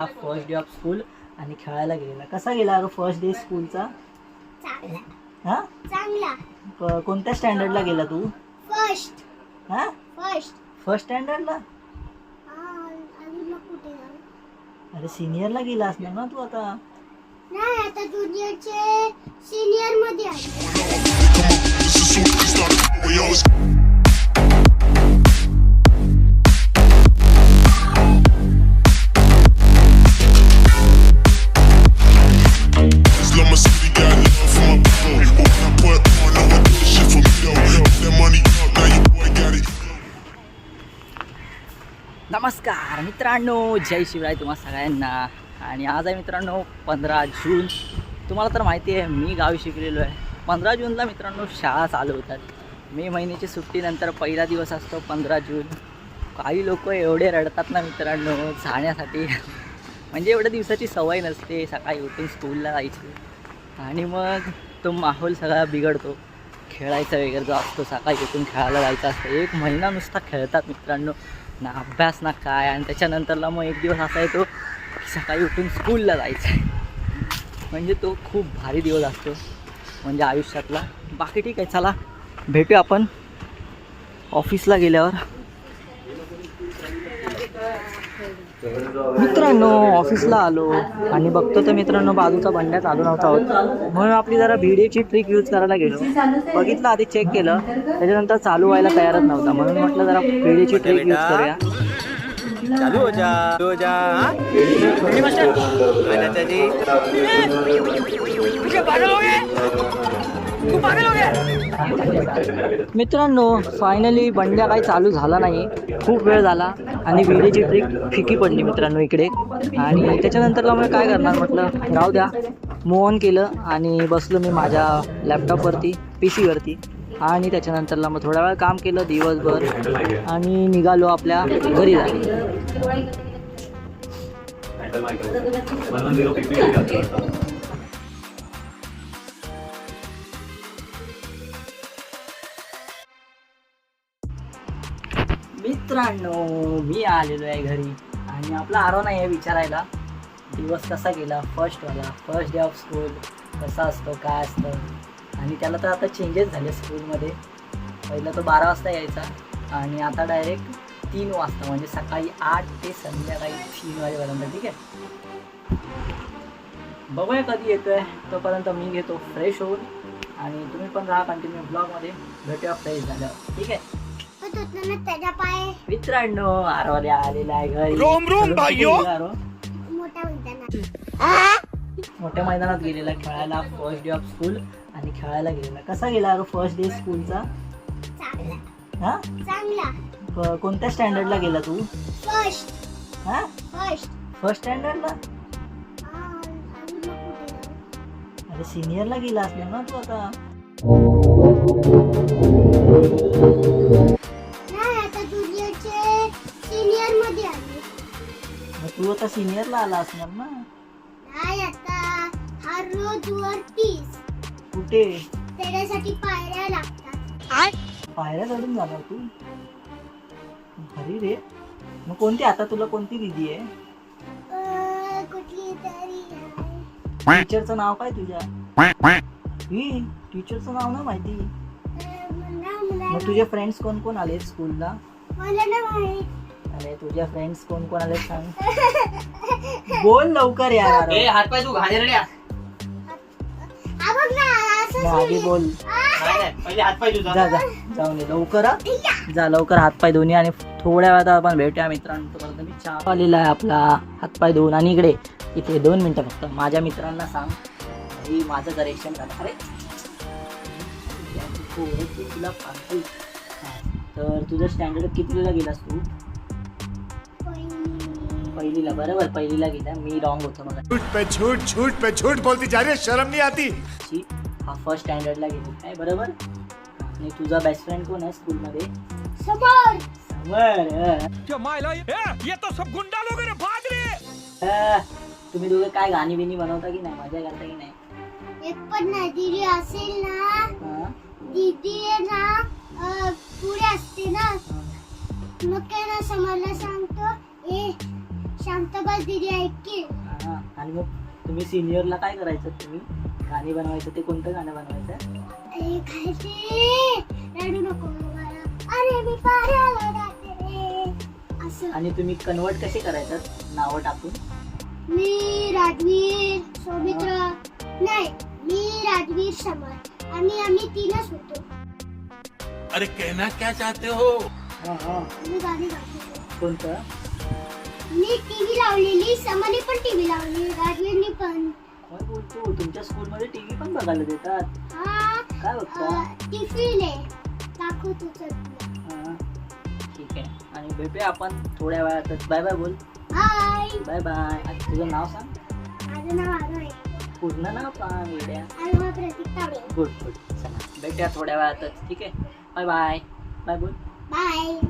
First day of school आणि खेळायला गेलेला. कसा गेला अगं फर्स्ट डे स्कूलचा? चांगला. हा चांगला. कोणत्या स्टँडर्डला गेला तू? फर्स्ट. हा फर्स्ट. फर्स्ट स्टँडर्डला? अजून कुठे जाऊ? अरे सिनियरला गेला असणार ना तू आता. नाही, आता ज्युनियरचे सीनियर मध्ये आहे. नमस्कार मित्रांनो, जय शिवराय तुम्हा सगळ्यांना. आणि आज आहे मित्रांनो 15 जून. तुम्हाला तर माहिती आहे मी गावी शिकलेलो आहे. 15 जूनला मित्रांनो शाळा चालू होतात. मे महिन्याची सुट्टीनंतर पहिला दिवस असतो 15 जून. काही लोक एवढे रडतात ना मित्रांनो जाण्यासाठी. म्हणजे एवढ्या दिवसाची सवय नसते सकाळी उठून स्कूलला जायची. आणि मग तो माहोल सगळा बिघडतो. खेळायचा वगैरे जो असतो, सकाळी उठून खेळायला जायचं असतं. एक महिना नुसता खेळतात मित्रांनो, ना अभ्यास ना काय. आणि त्याच्यानंतरला मग एक दिवस असा येतो की सकाळी उठून स्कूलला जायचं आहे. म्हणजे तो खूप भारी दिवस असतो म्हणजे आयुष्यातला. बाकी ठीक आहे, चला भेटूया आपण ऑफिसला गेल्यावर. मित्रांनो ऑफिसला आलो आणि बघतो तर मित्रांनो बाजूचा बंड्या चालू नव्हता होत. म्हणून आपली जरा व्हिडिओची ट्रिक यूज करायला गेलो. बघितलं, आधी चेक केलं, त्याच्यानंतर चालू व्हायला तयारच नव्हता. म्हणून म्हटलं जरा व्हिडिओची ट्रिक यूज करूया. चालू हो जा मित्रांनो फायनली बंड्या काही चालू झाला नाही. खूप वेळ झाला आणि व्हिडिओची ट्रिक फिकी पडली मित्रांनो इकडे. आणि त्याच्यानंतरला मग काय करणार म्हटलं राहू द्या. मूव ऑन केलं आणि बसलो मी माझ्या लॅपटॉपवरती, PC वरती. आणि त्याच्यानंतरला मग थोडा वेळ काम केलं दिवसभर आणि निघालो आपल्या घरी जायला. मित्रांनो मी आलेलो आहे घरी आणि आपला आरो नाही आहे विचारायला दिवस कसा गेला फर्स्ट डे ऑफ स्कूल कसा असतो, काय असतं. आणि त्याला तर आता चेंजेस झाले स्कूलमध्ये. पहिला तो 12 वाजता यायचा आणि आता डायरेक्ट 3 वाजता, म्हणजे सकाळी 8 ते संध्याकाळी 3 वाजेपर्यंत. ठीक आहे, बघूया कधी येतो आहे. तोपर्यंत मी घेतो फ्रेश होऊन आणि तुम्ही पण राहा कंटिन्यू ब्लॉगमध्ये. भेटूया फ्रेश झाल्यावर. ठीक आहे त्याच्या पाय मित्रांनो आरोल्या आलेला आहे घरी. रोम रोम भाइयों. मोठ्या मैदानात गेलेला खेळायला फर्स्ट डे ऑफ स्कूल आणि खेळायला गेलेला. कसा गेला अगं फर्स्ट डे स्कूलचा? चांगला. हा चांगला. कोणत्या स्टँडर्डला गेला तू? फर्स्ट. हा फर्स्ट. फर्स्ट स्टँडर्डला? अजून कुठे जाऊ? अरे सिनियरला गेला असणार ना तू आता. नाही, आता ज्युनियरचे सीनियर मध्ये आहे. मग तू आता सिनियरला आला असणार ना. नाही, आता हर रोज वर 30. कुठे? त्याच्यासाठी पायऱ्या लागतात. पायऱ्या चढून जाणार तू? भारी रे. मग कोणती आता तुला कोणती दिदी आहे? कुठली तरी आहे. टीचरचं नाव काय तुझ्या? ही टीचरचं नाव ना माहिती. मग तुझे फ्रेंड्स कोण कोण आले स्कूलला? मला नाही माहित. अरे तुझ्या फ्रेंड्स कोण कोण आले सांग. बोल लवकर यार. हातपाय तू घाणेरड्या. बघ ना, असं आधी बोल. पहिले हातपाय तुझा. जा जा जाऊन ये लवकर. जा लवकर हातपाय धुवून ये आणि थोड्या वेळात आपण भेटूया मित्रांनो. तोपर्यंत मी चहा आलेला आहे आपला हातपाय धुवून. आणि इथे 2 मिनिटं फक्त माझ्या मित्रांना सांग ही माझं करेक्शन झालं. अरे तुला सांगतो. तर तुझं स्टँडर्ड कितीला गेलास तू? पहिलीला. बरोबर पहिलीला गेला. मी रॉंग होतो मला. झूठ पे झूठ बोलती जा रही है, शर्म नहीं आती. हा फर्स्ट स्टँडर्डला गेली काय. बरोबर. आणि तुझा बेस्ट फ्रेंड कोण आहे स्कूलमध्ये? समोर. ये तो सब गुंडा लोग हैं, भाग रे. तुम्ही दोघे काय गाणी बिनी बनवता की नाही, मजा करता की नाही? एक पण नाही. दीदी असेल ना, दीदी आहे ना पुढे असते ना, मग काय ना समोरला सांगतो ए शांत बस दीदी ऐकेल. हा, आणि मग तुम्ही सिनियरला काय करायचं? तुम्ही गाणी बनवायचं, ते कोणतं गाणं बनवायचं? अरे काय ते रडू नको मला, अरे मी पाराला जाते रे असं. आणि तुम्ही कन्वर्ट कसे करायचं नावं टाकून? मी राजवीर सौमित्र नाही, मी राजवीर समाज आणि आम्ही तीनच होतो. अरे कहना क्या चाहते हो? आम्ही गाणी गातो. कोणतं? मी टीव्ही लावलेली, समाने पण टीव्ही लावली, राजवीरनी पण. काय बोलतो? तुमच्या स्कूलमध्ये टीव्ही पण बघायला देतात? हा काय बघता? टिफिन आहे, दाखवतो चल. हा, ठीक आहे. आणि भेटूया आपण थोड्या वेळातच. बाय बाय बोल. हाय, बाय बाय. आणि तुझं नाव सांग. माझं नाव आरो आहे. पूर्ण नाव सांग वेड्या. आरो प्रतीक तावडे. Good good. चला भेटूया थोड्या वेळातच. ठीक आहे. Bye bye. बाय बोल. बाय.